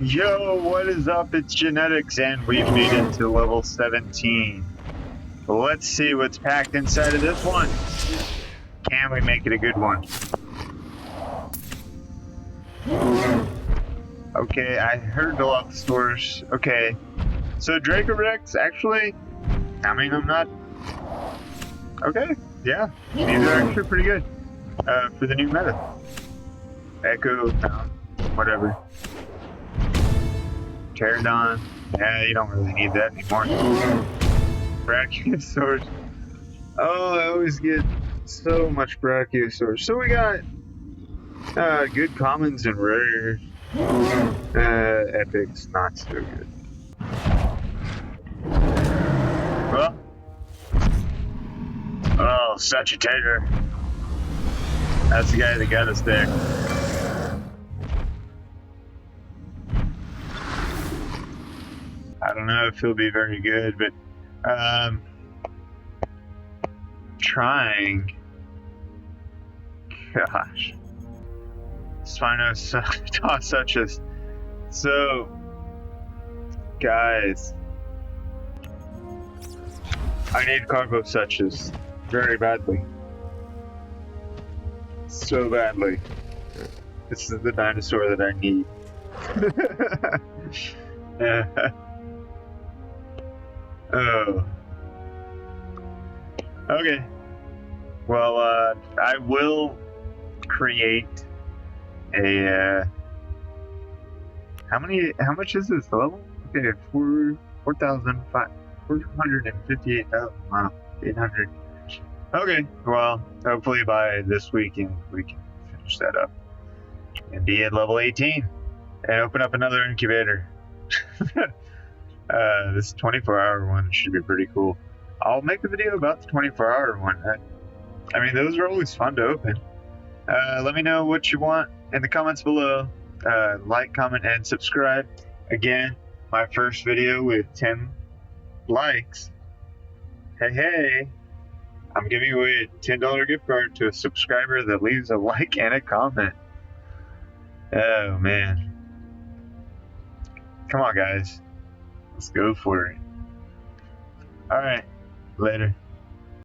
Yo, what is up? It's Genetix, and we've made it to level 17. Let's see what's packed inside of this one. Can we make it a good one? Okay, I heard a lot of stores. Okay, so Draco Rex, actually, I mean, I'm not... Okay, yeah, these are actually pretty good for the new meta. Echo, whatever. Pterodon, yeah, you don't really need that anymore. Brachiosaurus. Oh, I always get so much Brachiosaurus. So we got good commons and rares. Epics, not so good. Well, oh, Sagittator. That's the guy that got us there. I don't know if he'll be very good, but trying. Gosh. Spino such as. So, guys, I need cargo such as very badly. So badly. This is the dinosaur that I need. Oh. Okay. Well, I will create a, how much is this level? Okay, 458,000, wow, 800. Okay, well, hopefully by this weekend we can finish that up and be at level 18 and open up another incubator. This 24-hour one should be pretty cool. I'll make a video about the 24-hour one. I mean, those are always fun to open. Let me know what you want in the comments below. Like, comment, and subscribe. Again, my first video with 10 likes. Hey, I'm giving away a $10 gift card to a subscriber that leaves a like and a comment. Oh, man. Come on, guys. Let's go for it. Alright, later.